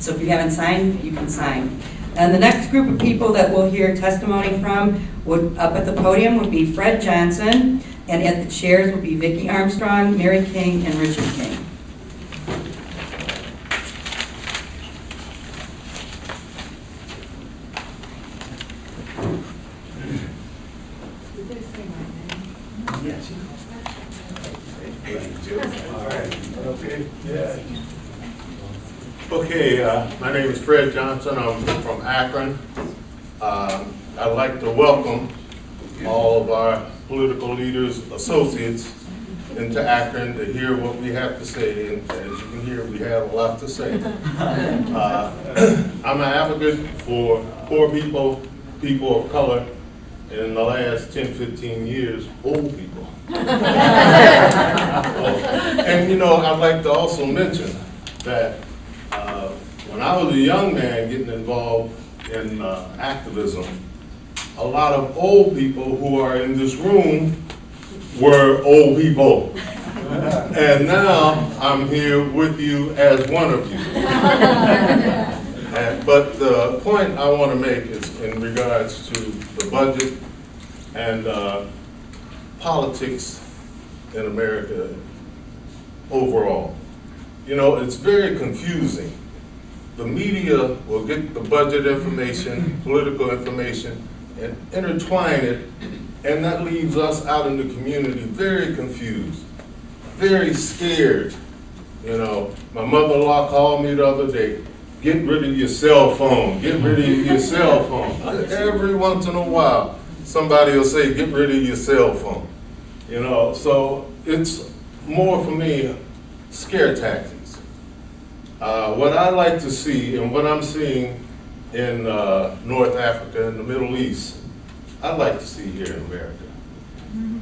So if you haven't signed, you can sign. And the next group of people that we'll hear testimony from up at the podium would be Fred Johnson, and at the chairs would be Vicki Armstrong, Mary King, and Richard King. Okay, my name is Fred Johnson. I'm from Akron. I'd like to welcome all of our political leaders, associates into Akron to hear what we have to say. And as you can hear, we have a lot to say. I'm an advocate for poor people, people of color, and in the last 10, 15 years, old people. And you know, I'd like to also mention that when I was a young man getting involved in activism, a lot of old people who are in this room were old people. And now I'm here with you as one of you. But the point I want to make is in regards to the budget and politics in America overall. You know, it's very confusing. The media will get the budget information, political information, and intertwine it, and that leaves us out in the community very confused, very scared. You know, my mother-in-law called me the other day, get rid of your cell phone, get rid of your cell phone. Every once in a while, somebody will say, get rid of your cell phone. You know, so it's more for me, scare tactics. What I like to see and what I'm seeing in North Africa and the Middle East, I'd like to see here in America.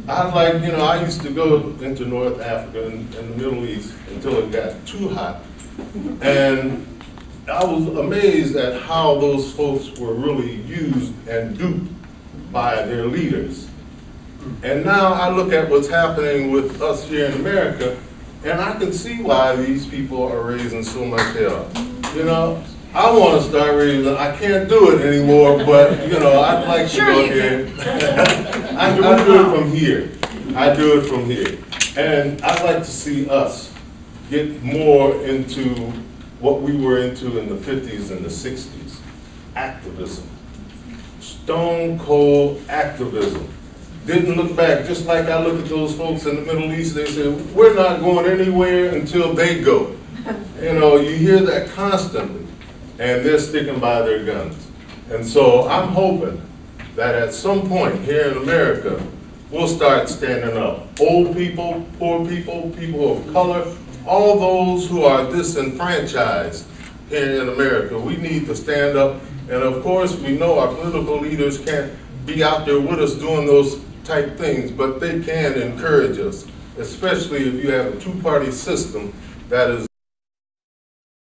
I'd like, you know, I used to go into North Africa and the Middle East until it got too hot. And I was amazed at how those folks were really used and duped by their leaders. And now I look at what's happening with us here in America, and I can see why these people are raising so much hell. You know, I want to start raising, I can't do it anymore, but, you know, I'd like to go here. I do it from here. I do it from here. And I'd like to see us get more into what we were into in the 50s and the 60s, activism. Stone cold activism. Didn't look back, just like I look at those folks in the Middle East, they say, we're not going anywhere until they go. You know, you hear that constantly, and they're sticking by their guns. And so I'm hoping that at some point here in America, we'll start standing up. Old people, poor people, people of color, all those who are disenfranchised here in America, we need to stand up. And of course, we know our political leaders can't be out there with us doing those type things, but they can encourage us, especially if you have a two-party system that is